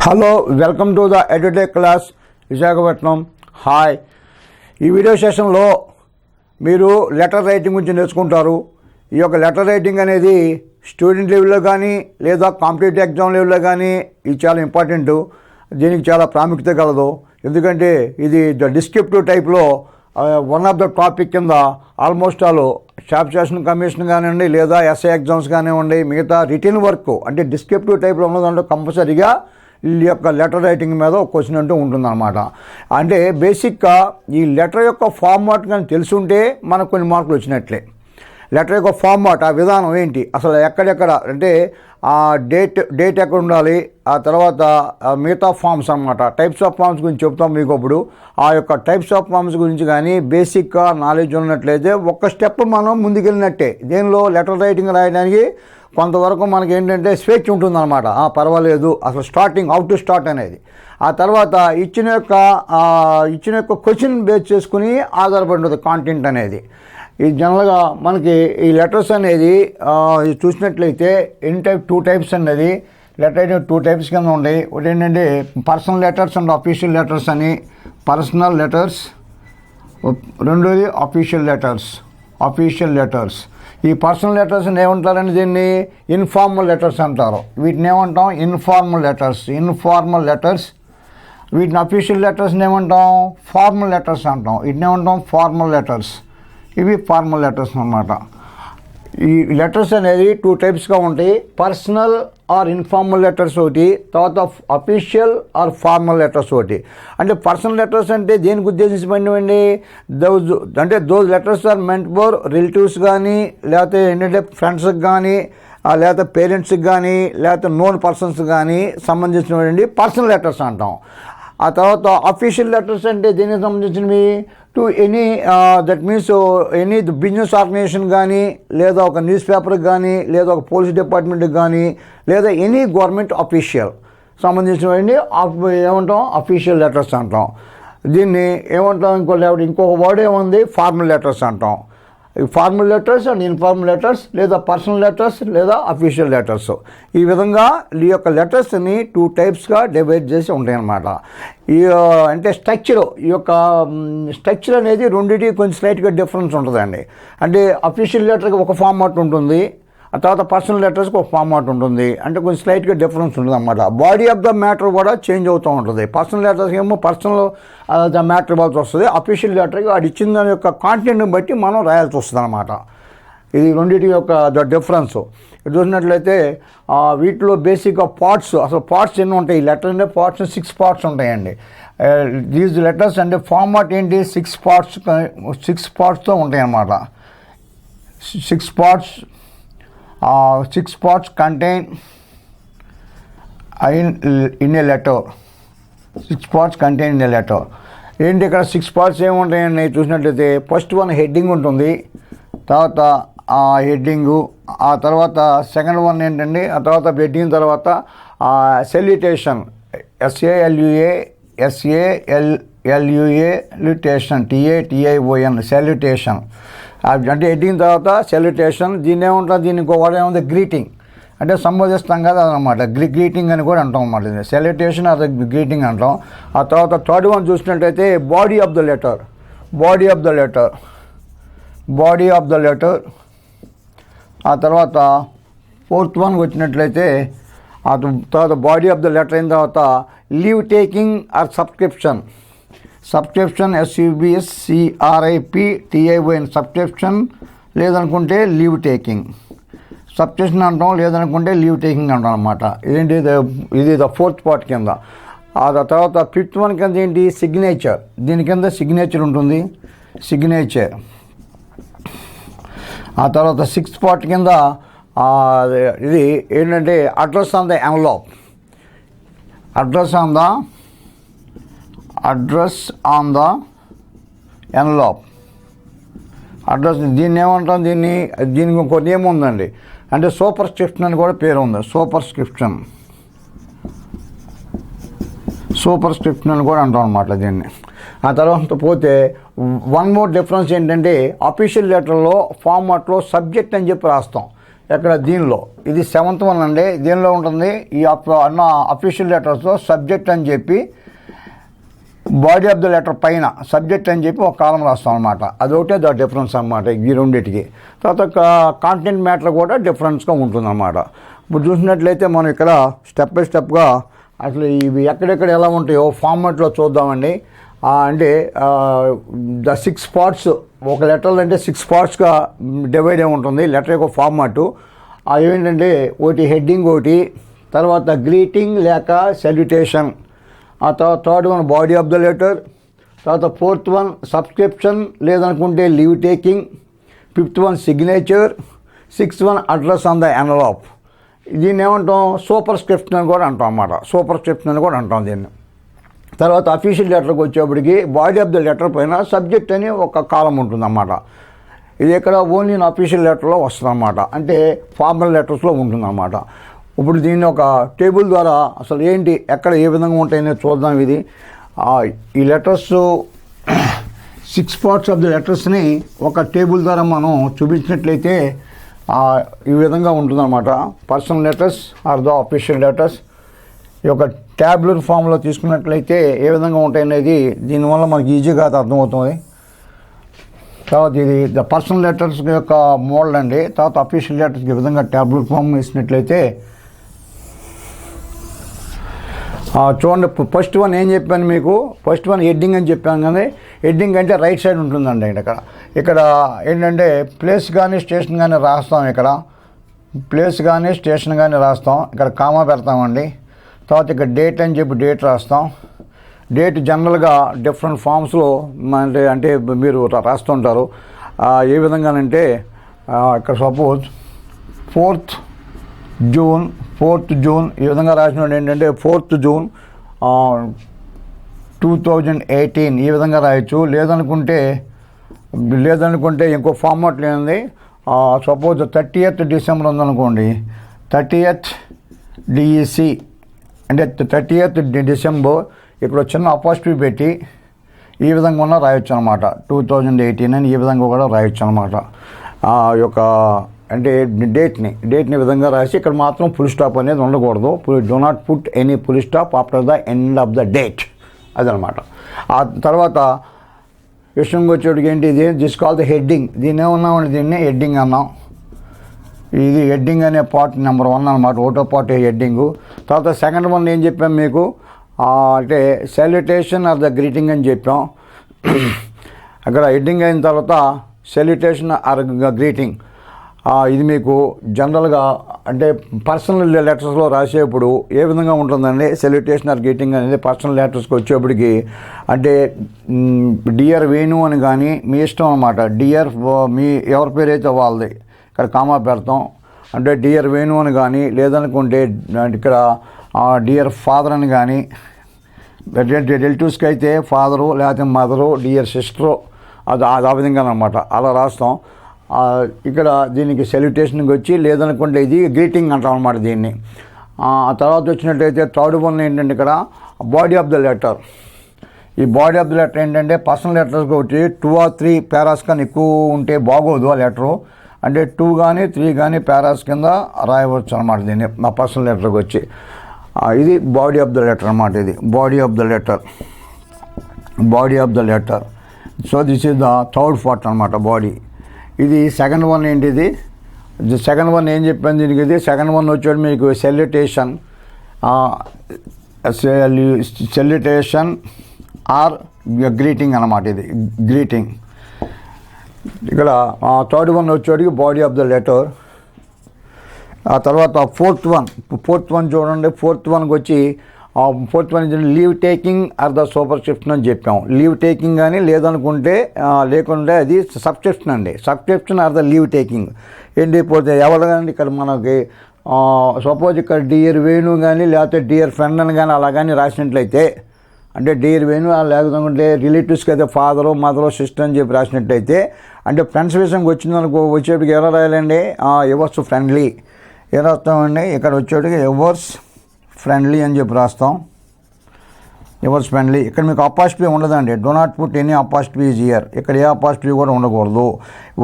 Hello, welcome to the edutech class Visakhapatnam. Hi. ఈ video సెషన్లో మీరు లెటర్ రైటింగ్ గురించి నేర్చుకుంటారు. ఈ యొక్క లెటర్ రైటింగ్ అనేది స్టూడెంట్ లెవెల్లో కానీ లేదా కాంపిటేటివ్ ఎగ్జామ్ లెవెల్లో కానీ ఇది చాలా ఇంపార్టెంట్. దీనికి చాలా ప్రాముఖ్యత కలదు. ఎందుకంటే ఇది డిస్క్రిప్టివ్ టైప్లో వన్ ఆఫ్ ద టాపిక్ కింద almost all staff selection commission కానివ్వండి లేదా ఎస్ఐ ఎగ్జామ్స్ కానివ్వండి, మిగతా రిటర్న్ వర్క్ అంటే డిస్క్రిప్టివ్ టైప్లో ఉన్న దాంట్లో కంపల్సరీగా ఈ యొక్క లెటర్ రైటింగ్ మీద ఒక క్వశ్చన్ అంటూ ఉంటుందన్నమాట. అంటే బేసిక్గా ఈ లెటర్ యొక్క ఫార్మాట్ కానీ తెలుసుంటే మనకు కొన్ని మార్కులు వచ్చినట్లే. లెటర్ యొక్క ఫార్మాట్, ఆ విధానం ఏంటి, అసలు ఎక్కడెక్కడ అంటే ఆ డేట్ ఎక్కడ ఉండాలి, ఆ తర్వాత మిగతా ఫామ్స్ అన్నమాట, టైప్స్ ఆఫ్ ఫామ్స్ గురించి చెప్తాం మీకు. అప్పుడు ఆ యొక్క టైప్స్ ఆఫ్ ఫామ్స్ గురించి కానీ బేసిక్గా నాలెడ్జ్ ఉన్నట్లయితే ఒక్క స్టెప్ మనం ముందుకెళ్ళినట్టే. దీనిలో లెటర్ రైటింగ్ రాయడానికి కొంతవరకు మనకి ఏంటంటే స్వేచ్ఛ ఉంటుందన్నమాట. పర్వాలేదు, అసలు స్టార్టింగ్ హౌ టు స్టార్ట్ అనేది. ఆ తర్వాత ఇచ్చిన యొక్క క్వశ్చన్ బేస్ చేసుకుని ఆధారపడి ఉంటుంది కాంటెంట్ అనేది. ఈ జనరల్గా మనకి ఈ లెటర్స్ అనేది చూసినట్లయితే టూ టైప్స్ అనేది లెటర్ రైటింగ్ టూ టైప్స్ కింద ఉన్నాయి. ఒకటి ఏంటంటే personal letters and official letters అని. పర్సనల్ లెటర్స్, రెండోది అఫీషియల్ లెటర్స్. ఈ పర్సనల్ లెటర్స్ ఏమంటారండి, దీన్ని ఇన్ఫార్మల్ లెటర్స్ అంటారు. వీటిని ఏమంటాం, ఇన్ఫార్మల్ లెటర్స్. వీటిని అఫీషియల్ లెటర్స్ని ఏమంటాం, ఫార్మల్ లెటర్స్ అంటాం. వీటిని ఏమంటాం, ఫార్మల్ లెటర్స్. ఇవి ఫార్మల్ లెటర్స్ అన్నమాట. ఈ లెటర్స్ అనేది టూ టైప్స్గా ఉంటాయి. పర్సనల్ ఆర్ ఇన్ఫార్మల్ లెటర్స్ ఒకటి, తర్వాత అఫీషియల్ ఆర్ ఫార్మల్ లెటర్స్ ఒకటి. అంటే పర్సనల్ లెటర్స్ అంటే దేనికి ఉద్దేశించబడినవండి, those letters are meant for relatives కానీ, లేకపోతే ఏంటంటే ఫ్రెండ్స్కి కానీ, లేకపోతే పేరెంట్స్కి కానీ, లేకపోతే నోన్ పర్సన్స్ కానీ సంబంధించినటువంటి పర్సనల్ లెటర్స్ అంటాం. ఆ తర్వాత అఫీషియల్ లెటర్స్ అంటే దీనికి సంబంధించినవి to any that means any business organization కానీ, లేదా ఒక న్యూస్ పేపర్కి కానీ, లేదా ఒక పోలీస్ డిపార్ట్మెంట్కి కానీ, లేదా ఎనీ గవర్నమెంట్ అఫీషియల్ సంబంధించినవన్నీ ఏమంటాం, అఫీషియల్ లెటర్స్ అంటాం. దీన్ని ఏమంటాం, ఇంకొక వర్డ్ ఏముంది, ఫార్మల్ లెటర్స్ అంటాం. ఈ formal letters and informal letters, లేదా పర్సనల్ లెటర్స్ లేదా అఫీషియల్ లెటర్స్. ఈ విధంగా ఈ యొక్క లెటర్స్ని టూ టైప్స్గా డివైడ్ చేసి ఉంటాయన్నమాట. ఈ అంటే ఈ యొక్క స్ట్రక్చర్ అనేది రెండింటికి కొంచెం స్లైట్గా డిఫరెన్స్ ఉంటుందండి. అంటే అఫీషియల్ లెటర్కి ఒక ఫార్మాట్ ఉంటుంది, ఆ తర్వాత పర్సనల్ లెటర్స్కి ఒక ఫార్మాట్ ఉంటుంది. అంటే కొంచెం స్లైట్గా డిఫరెన్స్ ఉంటుంది అన్నమాట. బాడీ ఆఫ్ ద మ్యాటర్ కూడా చేంజ్ అవుతూ ఉంటుంది. పర్సనల్ లెటర్స్కి ఏమో పర్సనల్ ద మ్యాటర్ ఇవ్వాల్సి వస్తుంది. అఫీషియల్ లెటర్కి అది ఇచ్చిన దాని యొక్క కాంటెంట్ని బట్టి మనం రాయాల్సి వస్తుంది అన్నమాట. ఇది రెండింటి యొక్క ద డిఫరెన్స్. చూసినట్లయితే వీటిలో బేసిక్గా పార్ట్స్, అసలు పార్ట్స్ ఎన్ని ఉంటాయి ఈ లెటర్ అంటే, పార్ట్స్ 6 పార్ట్స్ ఉంటాయండి. దీస్ లెటర్స్ అంటే ఫార్మాట్ ఏంటి, 6 పార్ట్స్తో ఉంటాయి అన్నమాట. 6 parts contain in a letter. 6 parts contain in a letter. ఏంటి ఇక్కడ 6 parts ఏముంటాయండి చూసినట్లయితే, ఫస్ట్ వన్ హెడ్డింగ్ ఉంటుంది, తర్వాత హెడ్డింగు, ఆ తర్వాత సెకండ్ వన్ ఏంటండి, ఆ తర్వాత హెడ్డింగ్ తర్వాత సెల్యుటేషన్, SALUTATION సెల్యుటేషన్. అంటే హెడ్డింగ్ తర్వాత సెల్యుటేషన్. దీన్ని ఏముంటుంది, దీనికి ఇంకో వర్డ్ ఏముంది, గ్రీటింగ్. అంటే సంబోధిస్తాం కదా అదనమాట, గ్రీటింగ్ అని కూడా అంటాం అన్నమాట. సెల్యుటేషన్ అది గ్రీటింగ్ అంటాం. ఆ తర్వాత థర్డ్ వన్ చూసినట్టయితే బాడీ ఆఫ్ ద లెటర్. ఆ తర్వాత ఫోర్త్ వన్ వచ్చినట్లయితే, ఆ తర్వాత బాడీ ఆఫ్ ద లెటర్ అయిన తర్వాత leave taking or subscription. SUBSCRIPTION subscription, లేదనుకుంటే లీవ్ టేకింగ్. సబ్స్క్రిప్షన్ అంటాం, లేదనుకుంటే లీవ్ టేకింగ్ అంటాం అనమాట. ఇదేంటి, ఇది ద ఫోర్త్ పార్ట్ కింద. ఆ తర్వాత ఫిఫ్త్ వన్ కింద ఏంటి, సిగ్నేచర్. దీని కింద సిగ్నేచర్ ఉంటుంది, సిగ్నేచర్. ఆ తర్వాత సిక్స్త్ పార్ట్ కింద ఇది ఏంటంటే address on the envelope. Address on the envelope. దీన్ని ఏమంటాం, దీనికి ఇంకో నేమ్ ఉందండి, అంటే సూపర్ స్క్రిప్షన్ అని కూడా పేరు ఉంది. సూపర్ స్క్రిప్షన్ అని కూడా అంటాం అన్నమాట దీన్ని. ఆ తర్వాత పోతే వన్ మోర్ డిఫరెన్స్ ఏంటంటే, అఫీషియల్ లెటర్లో ఫార్మాట్లో సబ్జెక్ట్ అని చెప్పి రాస్తాం. ఇక్కడ దీనిలో ఇది 7th వన్ అండి. దీనిలో ఉంటుంది ఈ అన్న అఫీషియల్ లెటర్స్లో సబ్జెక్ట్ అని చెప్పి బాడీ ఆఫ్ ద లెటర్ పైన సబ్జెక్ట్ అని చెప్పి ఒక కాలం రాస్తాం అనమాట. అదొకటే ద డిఫరెన్స్ అనమాట ఈ రెండింటికి. తర్వాత కాంటెంట్ మ్యాటర్ కూడా డిఫరెన్స్గా ఉంటుందన్నమాట. ఇప్పుడు చూసినట్లయితే మనం ఇక్కడ స్టెప్ బై స్టెప్గా అసలు ఇవి ఎక్కడెక్కడ ఎలా ఉంటాయో ఫార్మాట్లో చూద్దామండి. అంటే ద 6 పార్ట్స్ ఒక లెటర్లు అంటే 6 పార్ట్స్గా డివైడ్ అయి ఉంటుంది లెటర్ యొక్క ఫార్మాటు. ఏంటంటే ఒకటి హెడ్డింగ్, ఒకటి తర్వాత గ్రీటింగ్ లేక సెల్యుటేషన్, ఆ తర్వాత 3rd one body of the letter, తర్వాత 4th వన్ సబ్స్క్రిప్షన్ లేదనుకుంటే leave taking, 5th one signature, 6th one address on the envelope. దీన్ని ఏమంటాం సూపర్ స్క్రిప్షన్ అని కూడా అంటాం అన్నమాట. సూపర్ స్క్రిప్షన్ అని కూడా అంటాం దీన్ని. తర్వాత అఫీషియల్ లెటర్కి వచ్చేప్పటికి బాడీ ఆఫ్ ద లెటర్ పైన సబ్జెక్ట్ అని ఒక కాలం ఉంటుందన్నమాట. ఇది ఇక్కడ ఓన్లీ అఫీషియల్ లెటర్లో వస్తుందన్నమాట, అంటే ఫార్మల్ లెటర్స్లో ఉంటుందన్నమాట. ఇప్పుడు దీన్ని ఒక టేబుల్ ద్వారా అసలు ఏంటి ఎక్కడ ఏ విధంగా ఉంటాయని చూద్దాం. ఇది ఈ లెటర్స్ 6 పార్ట్స్ ఆఫ్ ద లెటర్స్ని ఒక టేబుల్ ద్వారా మనం చూపించినట్లయితే ఈ విధంగా ఉంటుందన్నమాట. Personal letters or the official letters. ఈ యొక్క ట్యాబ్లర్ ఫామ్లో తీసుకున్నట్లయితే ఏ విధంగా ఉంటాయనేది దీనివల్ల మనకి ఈజీగా అర్థమవుతుంది. తర్వాత ఇది ద పర్సనల్ లెటర్స్ యొక్క మోడల్ అండి. తర్వాత అఫీషియల్ లెటర్స్కి ఈ విధంగా ట్యాబ్లర్ ఫామ్ ఇచ్చినట్లయితే చూడండి. ఫస్ట్ వన్ ఏం చెప్పాను మీకు, ఫస్ట్ వన్ హెడ్డింగ్ అని చెప్పాను. కానీ హెడ్డింగ్ అంటే రైట్ సైడ్ ఉంటుందండి. ఇక్కడ ఏంటంటే ప్లేస్ కానీ స్టేషన్ కానీ రాస్తాం. ఇక్కడ ప్లేస్ కానీ స్టేషన్ కానీ రాస్తాం. ఇక్కడ కామా పెడతామండి. తర్వాత ఇక్కడ డేట్ అని చెప్పి డేట్ రాస్తాం. డేట్ జనరల్గా డిఫరెంట్ ఫామ్స్లో అంటే మీరు రాస్తుంటారు. ఏ విధంగానంటే ఇక్కడ సపోజ్ 4th జూన్ ఈ విధంగా రాసినప్పుడు ఏంటంటే 4th జూన్ 2018 ఈ విధంగా రాయొచ్చు. లేదనుకుంటే ఇంకో ఫార్మాట్ లేనిది సపోజ్ 30th డిసెంబర్ ఉందనుకోండి, 30th DEC అంటే 30th డిసెంబర్ ఇక్కడ చిన్న అపాస్ట్రీ పెట్టి ఈ విధంగా కూడా రాయొచ్చు అనమాట. 2018 అని ఈ విధంగా కూడా రాయొచ్చు అనమాట. యొక్క అంటే డేట్ని విధంగా రాసి ఇక్కడ మాత్రం ఫుల్ స్టాప్ అనేది ఉండకూడదు. Do not put any full stop after the end of the date అదనమాట. ఆ తర్వాత విషయంకి వచ్చేటికి ఏంటి, ఇది దిస్ కాల్ ద హెడ్డింగ్. దీన్ని ఏమన్నామండి, దీన్ని హెడ్డింగ్ అన్నాం. ఇది హెడ్డింగ్ అనే పార్ట్ నెంబర్ 1 అనమాట. ఒకటో పార్ట్ హెడ్డింగు. తర్వాత సెకండ్ వన్ ఏం చెప్పాం మీకు అంటే సెల్యుటేషన్ ఆర్ ద గ్రీటింగ్ అని చెప్పాం. అక్కడ హెడ్డింగ్ అయిన తర్వాత సెల్యుటేషన్ ఆర్ గ్రీటింగ్. ఇది మీకు జనరల్గా అంటే పర్సనల్ లెటర్స్లో రాసేప్పుడు ఏ విధంగా ఉంటుందండి సెల్యుటేషన్ ఆర్ గ్రీటింగ్ అనేది. పర్సనల్ లెటర్స్కి వచ్చేప్పటికి అంటే డియర్ వేణు అని కానీ మీ ఇష్టం అనమాట. డియర్ మీ ఎవరి పేరైతే వాళ్ళది ఇక్కడ కామా పెడతాం. అంటే డియర్ వేణు అని కానీ లేదనుకుంటే ఇక్కడ డియర్ ఫాదర్ అని కానీ, రిలేటివ్స్కి అయితే ఫాదరు లేకపోతే మదరు, డియర్ సిస్టరు అది ఆ విధంగా అనమాట. అలా రాస్తాం. ఇక్కడ దీనికి సెల్యుటేషన్కి వచ్చి లేదనుకుంటే ఇది గ్రీటింగ్ అంటాం అనమాట దీన్ని. ఆ తర్వాత వచ్చినట్టయితే 3rd వన్ ఏంటంటే ఇక్కడ బాడీ ఆఫ్ ద లెటర్. ఈ బాడీ ఆఫ్ ద లెటర్ ఏంటంటే పర్సనల్ లెటర్స్కి వచ్చి 2 or 3 పారాస్ కానీ ఎక్కువ ఉంటే బాగోదు ఆ లెటరు. అంటే 2 కానీ 3 కానీ పారాస్ కింద రాయవచ్చు అనమాట దీన్ని మా పర్సనల్ లెటర్కి వచ్చి. ఇది బాడీ ఆఫ్ ద లెటర్ అనమాట. ఇది body of the letter. So this is the 3rd part అనమాట బాడీ. ఇది సెకండ్ వన్ ఏంటిది, సెకండ్ వన్ ఏం చెప్పాను దీనికి. ఇది సెకండ్ వన్ వచ్చాడు మీకు సెల్యుటేషన్ ఆర్ గ్రీటింగ్ అనమాట. ఇది గ్రీటింగ్. ఇక్కడ 3rd వన్ వచ్చేటికి బాడీ ఆఫ్ ద లెటర్. ఆ తర్వాత 4th వన్ చూడండి. 4th వన్కి వచ్చి 4th one leave taking or the superscription అని చెప్పాం. లీవ్ టేకింగ్ కానీ లేదనుకుంటే లేకుంటే అది సబ్స్క్రిప్షన్ అండి. Subscription or the leave taking ఏంటి పోతే ఎవరు కానీ ఇక్కడ మనకి సపోజ్ ఇక్కడ డియర్ వేణు కానీ లేకపోతే డియర్ ఫ్రెండ్ అని కానీ అలా కానీ రాసినట్లయితే అంటే డియర్ వేణు లేకుంటే రిలేటివ్స్కి అయితే ఫాదరు మదరు సిస్టర్ అని చెప్పి రాసినట్లయితే అంటే ఫ్రెండ్స్ విషయంకి వచ్చిందనుకో వచ్చేటికి ఎలా రాయాలండి, ఎవర్స్ ఫ్రెండ్లీ ఏం రాస్తామండి. ఇక్కడ వచ్చేటికి ఎవర్స్ ఫ్రెండ్లీ అని చెప్పి రాస్తాం. Yours friendly. ఇక్కడ మీకు అపాస్ట్రీ ఉండదండి. Do not put any apostrophe is here. ఇక్కడ ఏ అపాస్ట్రీ కూడా ఉండకూడదు.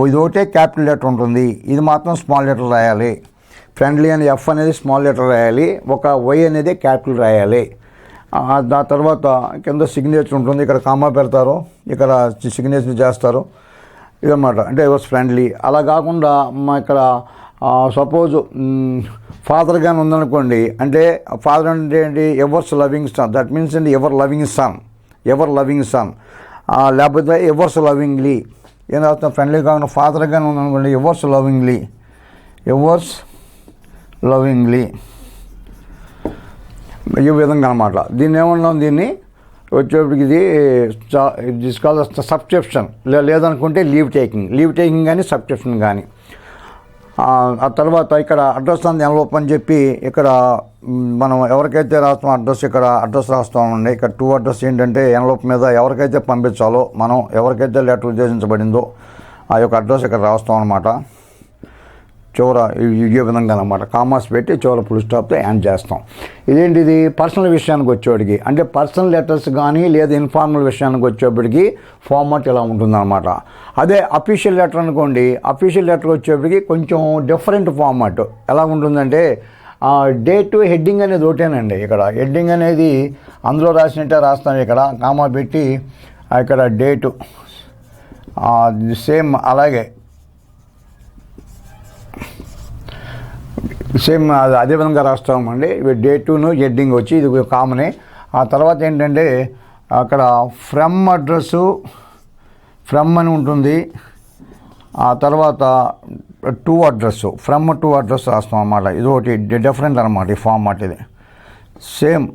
ఇది ఒకటే క్యాపిటల్ లెటర్ ఉంటుంది, ఇది మాత్రం స్మాల్ లెటర్ రాయాలి. ఫ్రెండ్లీ అని ఎఫ్ అనేది స్మాల్ లెటర్ రాయాలి, ఒక వై అనేది క్యాపిటల్ రాయాలి. దాని తర్వాత కింద సిగ్నేచర్ ఉంటుంది, ఇక్కడ కామా పెడతారు, ఇక్కడ సిగ్నేచర్ చేస్తారు, ఇదన్నమాట. అంటే యువర్స్ ఫ్రెండ్లీ. అలా కాకుండా ఇక్కడ సపోజ్ ఫాదర్ కానీ ఉందనుకోండి, అంటే ఫాదర్ అంటే ఏంటి, yours loving son, that means అండి ever loving son, ever loving son. లేకపోతే ఎవర్స్ లవింగ్లీ, ఏం రాస్తాం, ఫ్రెండ్లీ కాకుండా ఫాదర్ కానీ ఉందనుకోండి, ఎవర్స్ లవింగ్లీ, ఎవర్స్ లవింగ్లీ, ఈ విధంగా అనమాట. దీన్ని ఏమన్నాం, దీన్ని వచ్చేప్పటికి ఇది కాల్ సబ్స్క్రిప్షన్, లేదనుకుంటే లీవ్ టేకింగ్ కానీ సబ్స్క్రిప్షన్ కానీ. ఆ తర్వాత ఇక్కడ అడ్రస్ అంది ఎన్వలప్ అని చెప్పి ఇక్కడ మనం ఎవరికైతే రాస్తాం అడ్రస్, ఇక్కడ అడ్రస్ రాస్తామండి. ఇక్కడ 2 అడ్రస్ ఏంటంటే ఎన్వలప్ మీద ఎవరికైతే పంపించాలో, మనం ఎవరికైతే లెటర్ ఉద్దేశించబడిందో ఆ యొక్క అడ్రస్ ఇక్కడ రాస్తాం అనమాట. చివర ఈ విధంగా అనమాట, కామాస్ పెట్టి చివర ఫుల్ స్టాప్తో ఎండ్ చేస్తాం. ఇదేంటిది, పర్సనల్ విషయానికి వచ్చేప్పటికి, అంటే పర్సనల్ లెటర్స్ కానీ లేదా ఇన్ఫార్మల్ విషయానికి వచ్చేప్పటికి ఫార్మాట్ ఇలా ఉంటుందన్నమాట. అదే అఫీషియల్ లెటర్ అనుకోండి, అఫీషియల్ లెటర్ వచ్చేప్పటికి కొంచెం డిఫరెంట్ ఫార్మాట్. ఎలా ఉంటుందంటే డేట్ హెడ్డింగ్ అనేది ఒకటేనండి. ఇక్కడ హెడ్డింగ్ అనేది అందులో రాసినట్టే రాస్తాం, ఇక్కడ కామా పెట్టి ఇక్కడ డేటు సేమ్ అలాగే సేమ్ అదే విధంగా రాస్తామండి. డేటును హెడ్డింగ్ వచ్చి ఇది కామనే. ఆ తర్వాత ఏంటంటే అక్కడ ఫ్రమ్ అడ్రస్సు ఫ్రమ్ అని ఉంటుంది. ఆ తర్వాత to address from to address రాస్తాం అన్నమాట. ఇది ఒకటి డిఫరెంట్ అనమాట ఈ ఫార్మాట్. ఇది సేమ్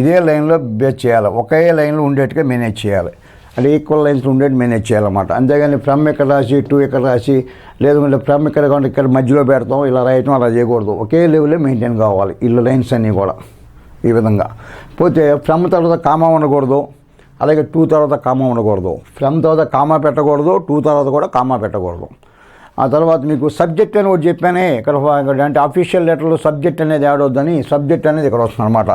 ఇదే లైన్లో బేస్ చేయాలి, ఒకే లైన్లో ఉండేట్టుగా మేనేజ్ చేయాలి, అంటే ఈక్వల్ లైన్స్ ఉండేది మేనేజ్ చేయాలన్నమాట. అంతేగాని ఫ్రమ్ ఇక్కడ రాసి టు ఇక్కడ రాసి, లేదంటే ఫ్రమ్ ఇక్కడ కాకుండా ఇక్కడ మధ్యలో పెడతాం, ఇలా రాయటం అలా చేయకూడదు. ఒకే లెవెల్లో మెయింటైన్ కావాలి ఇల్లు లైన్స్ అన్నీ కూడా ఈ విధంగా. పోతే ఫ్రమ్ తర్వాత కామా ఉండకూడదు, అలాగే టూ తర్వాత కామా ఉండకూడదు. ఫ్రమ్ తర్వాత కామా పెట్టకూడదు, టూ తర్వాత కూడా కామా పెట్టకూడదు. ఆ తర్వాత మీకు సబ్జెక్ట్ అని ఒకటి చెప్పానే ఇక్కడ, అంటే అఫీషియల్ లెటర్లో సబ్జెక్ట్ అనేది యాడ్ అవుద్దని సబ్జెక్ట్ అనేది ఇక్కడ వస్తుంది అనమాట.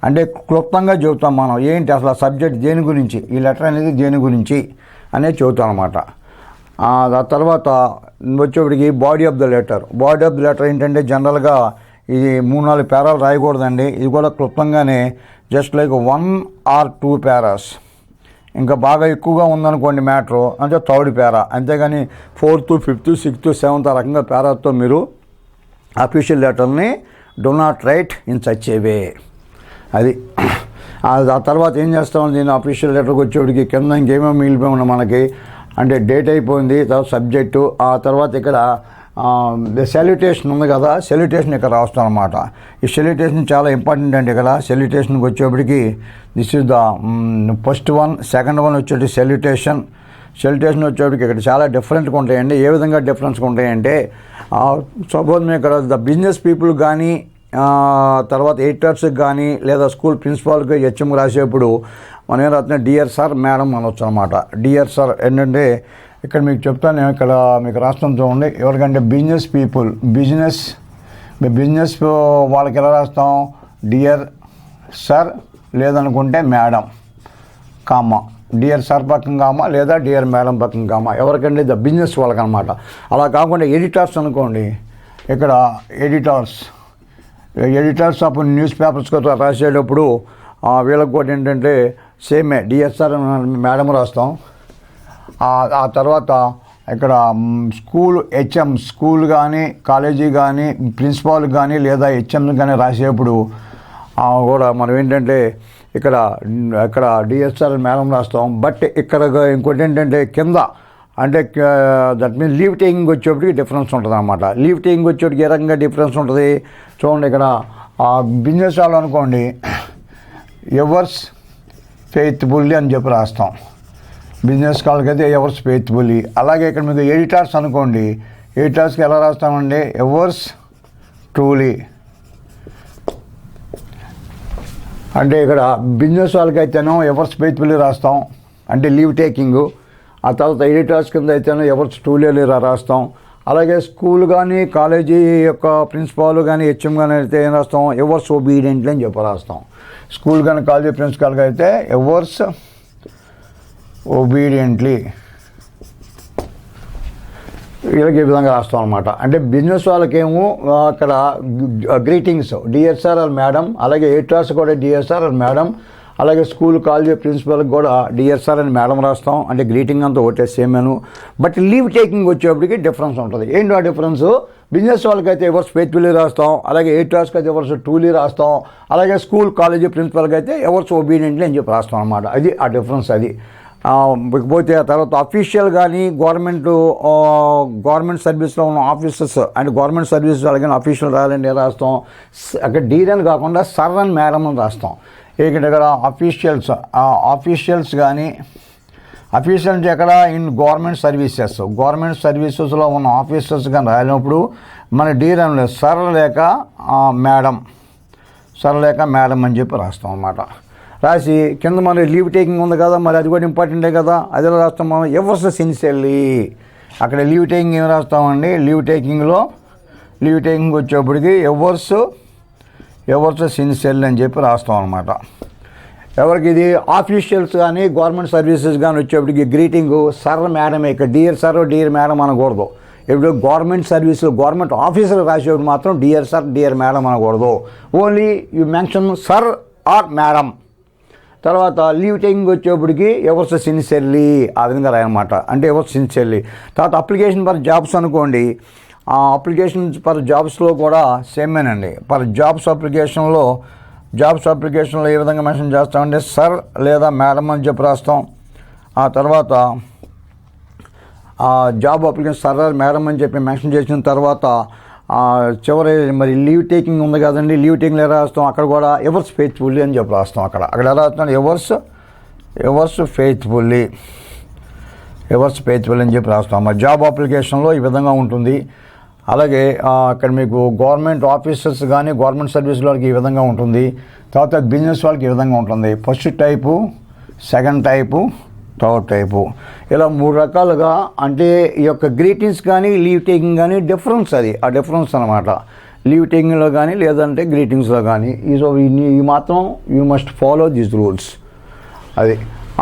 అంటే క్లుప్తంగా చెబుతాం మనం ఏంటి అసలు ఆ సబ్జెక్ట్ దేని గురించి, ఈ లెటర్ అనేది దేని గురించి అనేది చెబుతాం అనమాట. ఆ తర్వాత వచ్చేప్పటికి body of the letter. Body of the letter ఏంటంటే జనరల్గా ఇది 3-4 పేరాలు రాయకూడదండి. ఇది కూడా క్లుప్తంగానే జస్ట్ లైక్ 1 or 2 పేరాస్. ఇంకా బాగా ఎక్కువగా ఉందనుకోండి మ్యాటరు అంటే 3rd పేరా, అంతేగాని 4th, 5th, 6th, 7th ఆ రకంగా పేరాతో మీరు అఫీషియల్ లెటర్ని do not write in such a way. అది ఆ తర్వాత ఏం చేస్తాం, దీన్ని అఫీషియల్ లెటర్కి వచ్చేటికి కింద ఇంకేమేమి మిగిలిపోయి ఉన్నాం మనకి, అంటే డేట్ అయిపోయింది, తర్వాత సబ్జెక్టు, ఆ తర్వాత ఇక్కడ సెల్యుటేషన్ ఉంది కదా, సెల్యుటేషన్ ఇక్కడ రాస్తాం అనమాట. ఈ సెల్యుటేషన్ చాలా ఇంపార్టెంట్ అండి. ఇక్కడ సెల్యుటేషన్కి వచ్చేప్పటికి this is the first one. Second one వచ్చేటి సెల్యుటేషన్ వచ్చేప్పటికి ఇక్కడ చాలా డిఫరెంట్గా ఉంటాయండి. ఏ విధంగా డిఫరెన్స్గా ఉంటాయంటే, సపోజ్ మేము ఇక్కడ ద బిజినెస్ పీపుల్ కానీ, తర్వాత ఎడిటర్స్కి కానీ, లేదా స్కూల్ ప్రిన్సిపాల్కి హెచ్ఎం రాసేప్పుడు మనం ఏం రాస్తున్నాం, డియర్ సార్ మేడం అనొచ్చు అనమాట. డియర్ సార్ ఏంటంటే ఇక్కడ మీకు చెప్తాను, ఇక్కడ మీకు రాష్ట్రం చూడండి. ఎవరికంటే బిజినెస్ పీపుల్, బిజినెస్ వాళ్ళకి ఎలా రాస్తాం, డియర్ సార్ లేదనుకుంటే మేడం కామా, డియర్ సార్ పక్కన కామా, లేదా డియర్ మేడం పక్కన కామా. ఎవరికంటే ద బిజినెస్ వాళ్ళకి అనమాట. అలా కాకుండా ఎడిటర్స్ అనుకోండి, ఇక్కడ ఎడిటర్స్ అప్పుడు న్యూస్ పేపర్స్ రాసేటప్పుడు వీళ్ళకి కూడా ఏంటంటే సేమే డియర్ సార్ మేడం రాస్తాం. ఆ తర్వాత ఇక్కడ హెచ్ఎం స్కూల్ కానీ, కాలేజీ కానీ, ప్రిన్సిపాల్ కానీ, లేదా హెచ్ఎం కానీ రాసేప్పుడు కూడా మనం ఏంటంటే ఇక్కడ డిఎస్ఆర్ మేడం రాస్తాం. బట్ ఇక్కడ ఇంకోటి ఏంటంటే కింద అంటే దట్ మీన్స్ లీవ్ టేకింగ్ వచ్చేప్పటికి డిఫరెన్స్ ఉంటుంది అనమాట. లీవ్ టేకింగ్ వచ్చేటికి ఏ రకంగా డిఫరెన్స్ ఉంటుంది చూడండి. ఇక్కడ బిజినెస్ వాళ్ళు అనుకోండి ఎవర్స్ ఫెయిత్ఫుల్లీ అని చెప్పి రాస్తాం. బిజినెస్ వాళ్ళకైతే ఎవర్స్ ఫెయిత్ఫుల్లీ. అలాగే ఇక్కడ మీకు ఎడిటర్స్ అనుకోండి, ఎడిటర్స్కి ఎలా రాస్తామండి, ఎవర్స్ ట్రూలీ. అంటే ఇక్కడ బిజినెస్ వాళ్ళకైతేనో ఎవర్స్ ఫెయిత్ఫుల్లీ రాస్తాం, అంటే లీవ్ టేకింగు. ఆ తర్వాత ఎడిటర్స్ కింద అయితేనో ఎవర్స్ ట్రూలీ రాస్తాం. అలాగే స్కూల్ కానీ కాలేజీ యొక్క ప్రిన్సిపాల్ కానీ హెచ్ఎం కానీ అయితే ఏం రాస్తాం, ఎవర్స్ ఒబీడియంట్లీ అని చెప్పి రాస్తాం. స్కూల్ కానీ కాలేజీ ప్రిన్సిపాల్గా అయితే ఎవర్స్ ఒబీడియంట్లీ వీళ్ళకి ఈ విధంగా రాస్తాం అనమాట. అంటే బిజినెస్ వాళ్ళకేమో అక్కడ greetings dear sir or madam, అలాగే ఎయిటర్స్ కూడా డియర్ సార్ ఆర్ మేడం, అలాగే స్కూల్ కాలేజీ ప్రిన్సిపల్కి కూడా డియర్ సార్ అని మేడం రాస్తాం. అంటే గ్రీటింగ్ అంతా ఒకటే సేమేను. బట్ లీవ్ టేకింగ్ వచ్చేప్పటికి డిఫరెన్స్ ఉంటుంది. ఏంటో ఆ డిఫరెన్స్, బిజినెస్ వాళ్ళకైతే ఎవర్స్ ఫెయిత్ఫుల్లీ రాస్తాం, అలాగే ఎయిటర్స్కి అయితే ఎవర్స్ ట్రూలీ రాస్తాం, అలాగే స్కూల్ కాలేజీ ప్రిన్సిపల్కి అయితే ఎవర్స్ ఒబీడియంట్లీ అని చెప్పి రాస్తాం అనమాట. అది ఆ డిఫరెన్స్. అది పోతే ఆ తర్వాత అఫీషియల్ కానీ గవర్నమెంట్ సర్వీస్లో ఉన్న ఆఫీసర్స్ అండ్ గవర్నమెంట్ సర్వీస్ అలాగే అఫీషియల్ రాయాలంటే రాస్తాం, అక్కడ డీర్ అని కాకుండా సర్ అని మేడం అని రాస్తాం. ఇక్కడ ఆఫీషియల్స్ కానీ అఫీషియల్ అంటే ఎక్కడ ఇన్ గవర్నమెంట్ సర్వీసెస్లో ఉన్న ఆఫీసర్స్ కానీ రాయాలన్నప్పుడు మన డీర్ అని లేదు, సర్ లేక మేడం అని చెప్పి రాస్తాం అన్నమాట. రాసి కింద మన లీవ్ టేకింగ్ ఉంది కదా, మరి అది కూడా ఇంపార్టెంటే కదా, అది రాస్తాం మనం ఎవర్స్ సిన్సియర్లీ. అక్కడ లీవ్ టేకింగ్ ఏం రాస్తామండి, లీవ్ టేకింగ్ వచ్చేప్పటికి ఎవర్స్ సిన్సియర్లీ అని చెప్పి రాస్తాం అనమాట. ఎవరికి ఇది ఆఫీషియల్స్ కానీ గవర్నమెంట్ సర్వీసెస్ కానీ వచ్చేప్పటికి గ్రీటింగ్ సర్ మేడమే. ఇక్కడ డియర్ సర్ డియర్ మేడం అనకూడదు. ఇప్పుడు గవర్నమెంట్ సర్వీసులు గవర్నమెంట్ ఆఫీసర్ రాసేప్పుడు మాత్రం డియర్ సర్ డియర్ మేడం అనకూడదు. Only you mention sir or madam. తర్వాత లీవ్ టేకింగ్ వచ్చేప్పటికి ఎవర్స్ సిన్సియర్లీ ఆ విధంగా రాయనమాట. అంటే ఎవర్స్ సిన్సియర్లీ. తర్వాత అప్లికేషన్ ఫర్ జాబ్స్ అనుకోండి, అప్లికేషన్ ఫర్ జాబ్స్లో కూడా సేమేనండి. జాబ్స్ అప్లికేషన్లో ఏ విధంగా మెన్షన్ చేస్తామంటే సర్ లేదా మేడం అని చెప్పి రాస్తాం. ఆ తర్వాత జాబ్ అప్లికేషన్ సర్ మేడం అని చెప్పి మెన్షన్ చేసిన తర్వాత చివరి మరి లీవ్ టేకింగ్ ఉంది కదండి, లీవ్ టేకింగ్ ఎలా రాస్తాం, అక్కడ కూడా ఎవర్స్ ఫెయిత్ఫుల్లీ అని చెప్పి రాస్తాం. అక్కడ ఎలా రాస్తాం, ఎవర్స్ ఫెయిత్ఫుల్లీ అని చెప్పి రాస్తాం. మరి జాబ్ అప్లికేషన్లో ఈ విధంగా ఉంటుంది. అలాగే అక్కడ మీకు గవర్నమెంట్ ఆఫీసర్స్ కానీ గవర్నమెంట్ సర్వీస్ వాళ్ళకి ఈ విధంగా ఉంటుంది. తర్వాత బిజినెస్ వాళ్ళకి ఈ విధంగా ఉంటుంది. First type, second type, third type, ఇలా 3 రకాలుగా. అంటే ఈ యొక్క గ్రీటింగ్స్ కానీ లీవ్ టేకింగ్ కానీ డిఫరెన్స్, అది ఆ డిఫరెన్స్ అనమాట. లీవ్ టేకింగ్లో కానీ లేదంటే గ్రీటింగ్స్లో కానీ ఈ మాత్రం you must follow these rules. అది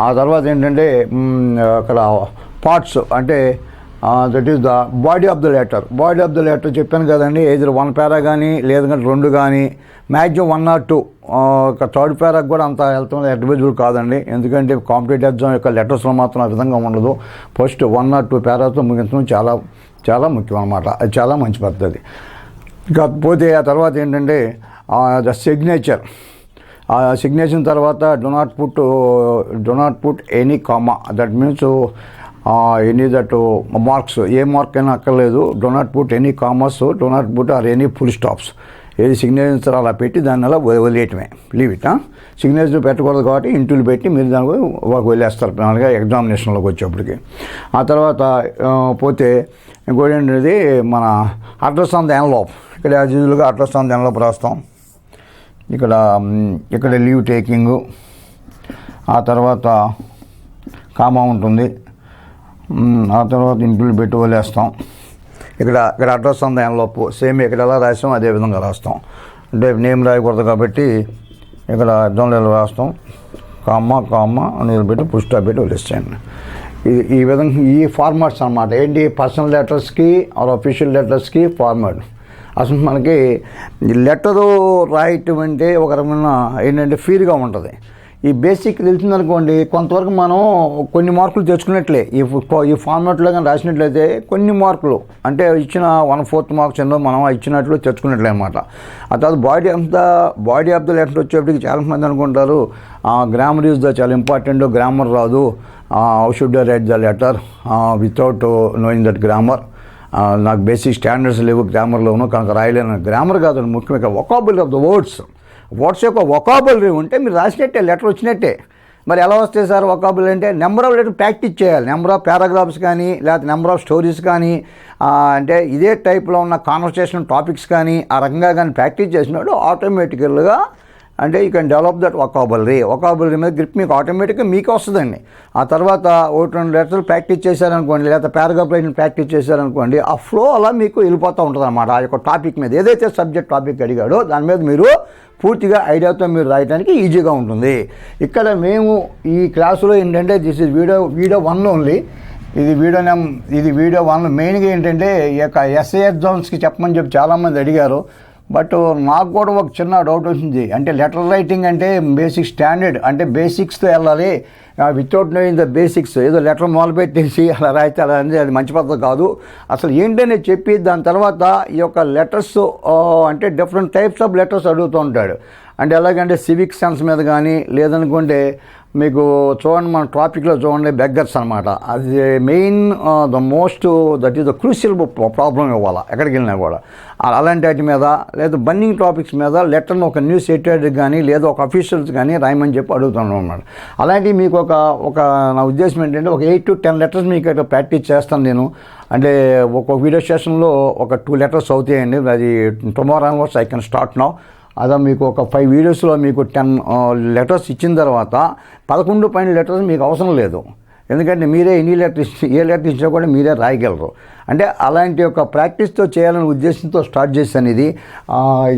ఆ తర్వాత ఏంటంటే అక్కడ పార్ట్స్ అంటే that is the body of the letter చెప్పాను కదండి. ఏదో 1 పారా కానీ లేదంటే 2 కానీ, మ్యాక్సిమం 1 or 2. థర్డ్ పారాకు కూడా అంత వెళ్తాం అడ్వైజబుల్ కాదండి. ఎందుకంటే కాంపిటేటివ్ ఎగ్జామ్ యొక్క లెటర్స్లో మాత్రం ఆ విధంగా ఉండదు. ఫస్ట్ 1 or 2 పారాతో ముగించడం చాలా చాలా ముఖ్యం అనమాట. అది చాలా మంచి పద్ధతి. కాకపోతే ఆ తర్వాత ఏంటంటే ద సిగ్నేచర్ తర్వాత do not put any comma. That means any that marks, A mark అయినా అక్కర్లేదు. Do not put any commerce, do not put or any full stops. ఏది సిగ్నేచర్ అలా పెట్టి దాన్ని అలా వదిలేయటమే, లీవ్ ఇట్. సిగ్నేచర్ పెట్టకూడదు కాబట్టి ఇంటూలు పెట్టి మీరు దానికి వదిలేస్తారు అలాగే ఎగ్జామినేషన్లోకి వచ్చేప్పటికి. ఆ తర్వాత పోతే ఇంకోటి ఏంటంటే మన అడ్రస్ ఆన్ ద ఎన్వలప్. ఇక్కడ యాజ్ యూజువల్గా అడ్రస్ ఆన్ ద ఎన్వలప్ రాస్తాం. ఇక్కడ లీవ్ టేకింగు, ఆ తర్వాత కామా ఉంటుంది, ఆ తర్వాత ఇంటూలు పెట్టి వదిలేస్తాం. ఇక్కడ address on the envelope same ఇక్కడ ఎలా రాస్తాం అదే విధంగా రాస్తాం. అంటే నేమ్ రాయకూడదు కాబట్టి ఇక్కడ ఎగ్జామ్లో ఎలా రాస్తాం, కామా అని పెట్టి పుష్ స్టాప్ పెట్టి వదిలేస్తాయండి. ఈ విధంగా ఈ ఫార్మాట్స్ అన్నమాట. ఏంటి, పర్సనల్ లెటర్స్కి ఆర్ అఫీషియల్ లెటర్స్కి ఫార్మాట్. అసలు మనకి లెటరు రాయటం అంటే ఒక రకమైన ఏంటంటే ఫీల్గా ఉంటుంది. ఈ బేసిక్ తెలిసిందనుకోండి కొంతవరకు మనం కొన్ని మార్కులు తెచ్చుకున్నట్లే. ఈ ఫార్మాట్లో కానీ రాసినట్లయితే కొన్ని మార్కులు అంటే ఇచ్చిన 1/4 మార్క్స్ ఎన్నో మనం ఇచ్చినట్లు తెచ్చుకున్నట్లే అనమాట. ఆ తర్వాత బాడీ ఆఫ్ ద లెటర్ వచ్చేప్పటికి చాలామంది అనుకుంటారు గ్రామర్ ఈజ్ ద చాలా ఇంపార్టెంట్, గ్రామర్ రాదు, how should I right the letter without knowing that grammar. నాకు బేసిక్ స్టాండర్డ్స్ లేవు గ్రామర్లోనూ కనుక రాయలేను. గ్రామర్ కాదు, ముఖ్యంగా వొకాబులరీ ఆఫ్ ద వర్డ్స్ యొక్క వొకాబులరీ ఉంటే మీరు రాసినట్టే, లెటర్ వచ్చినట్టే. మరి ఎలా వస్తాయి సార్ వొకాబులరీ అంటే, నెంబర్ ఆఫ్ లెటర్ ప్రాక్టీస్ చేయాలి. నెంబర్ ఆఫ్ పారాగ్రాఫ్స్ కానీ లేకపోతే నెంబర్ ఆఫ్ స్టోరీస్ కానీ అంటే ఇదే టైప్లో ఉన్న కాన్వర్సేషన్ టాపిక్స్ కానీ ఆ రకంగా కానీ ప్రాక్టీస్ చేసినప్పుడు ఆటోమేటికల్గా అంటే you can develop that vocabulary మీద గ్రిప్ మీకు ఆటోమేటిక్గా మీకు వస్తుందండి. ఆ తర్వాత ఒకటి 2 లెటర్లు ప్రాక్టీస్ చేశారనుకోండి, లేదా పారాగ్రాఫ్ రైటింగ్ ప్రాక్టీస్ చేశారనుకోండి, ఆ ఫ్లో అలా మీకు వెళ్ళిపోతూ ఉంటుంది అనమాట. ఆ యొక్క టాపిక్ మీద ఏదైతే సబ్జెక్ట్ టాపిక్ అడిగాడో దాని మీద మీరు పూర్తిగా ఐడియాతో మీరు రాయడానికి ఈజీగా ఉంటుంది. ఇక్కడ మేము ఈ క్లాసులో ఏంటంటే దిస్ ఇస్ వీడియో 1 ఓన్లీ. ఇది వీడియో 1 మెయిన్గా ఏంటంటే ఈ యొక్క ఎస్ఏ ఎగ్జామ్స్కి చెప్పమని చెప్పి చాలామంది అడిగారు. బట్ నాకు కూడా ఒక చిన్న డౌట్ వచ్చింది. అంటే లెటర్ రైటింగ్ అంటే బేసిక్ స్టాండర్డ్, అంటే బేసిక్స్తో వెళ్ళాలి, వితౌట్ నోయింగ్ ద బేసిక్స్ ఏదో లెటర్ మొదలుపెట్టేసి అలా రాయితే అలా అనేది అది మంచి పద్ధతి కాదు. అసలు ఏంటనే చెప్పి దాని తర్వాత ఈ యొక్క లెటర్స్ అంటే డిఫరెంట్ టైప్స్ ఆఫ్ లెటర్స్ అడుగుతూ ఉంటాడు. అంటే ఎలాగంటే సివిక్ సెన్స్ మీద కానీ, లేదనుకుంటే మీకు చూడండి మన టాపిక్లో చూడండి బెగ్గర్స్ అనమాట. అది main the most that is the crucial problem ఇవ్వాలి ఎక్కడికి వెళ్ళినా కూడా. అలాంటి వాటి మీద లేదా బర్నింగ్ టాపిక్స్ మీద లెటర్ను ఒక న్యూస్ ఎడిటర్ కానీ లేదా ఒక అఫీషియల్స్ కానీ రాయమని చెప్పి అడుగుతున్నాను అన్నమాట. అలాంటివి మీకు ఒక నా ఉద్దేశం ఏంటంటే ఒక 8 to 10 లెటర్స్ మీకు ఇక్కడ ప్రాక్టీస్ చేస్తాను నేను. అంటే ఒక వీడియో సెషన్లో ఒక 2 లెటర్స్ అవుతాయండి. అది tomorrow onwards I can start now. అదే మీకు ఒక 5 వీడియోస్లో మీకు 10 లెటర్స్ ఇచ్చిన తర్వాత 11 పైన లెటర్స్ మీకు అవసరం లేదు. ఎందుకంటే మీరే ఏ లెటర్ ఇచ్చినా కూడా మీరే రాయగలరు. అంటే అలాంటి ఒక ప్రాక్టీస్తో చేయాలనే ఉద్దేశంతో స్టార్ట్ చేశాను ఇది.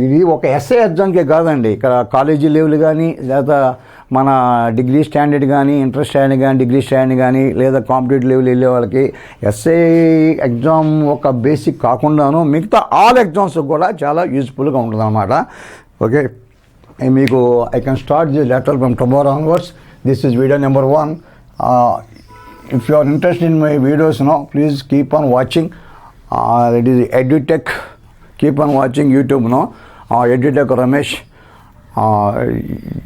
ఇది ఒక ఎస్ఏ ఎగ్జామ్కే కాదండి, ఇక్కడ కాలేజీ లెవెల్ కానీ, లేదా మన డిగ్రీ స్టాండర్డ్ కానీ, ఇంటర్ స్టాండర్డ్ కానీ, డిగ్రీ స్టాండర్డ్ కానీ, లేదా కాంపిటేటివ్ లెవెల్ వెళ్ళే వాళ్ళకి ఎస్ఏ ఎగ్జామ్ ఒక బేసిక్ కాకుండాను మిగతా ఆల్ ఎగ్జామ్స్ కూడా చాలా యూజ్ఫుల్గా ఉంటుంది అన్నమాట. ఓకే, మీకు I can start the letter from tomorrow onwards. This is video number 1. If you are interested in my videos now, please keep on watching. It is EduTech. Keep on watching YouTube now. EduTech Ramesh.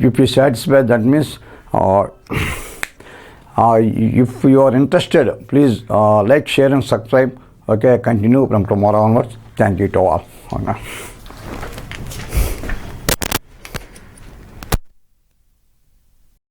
If you satisfied, that means if you are interested, please like, share and subscribe. Okay, continue from tomorrow onwards. Thank you to all.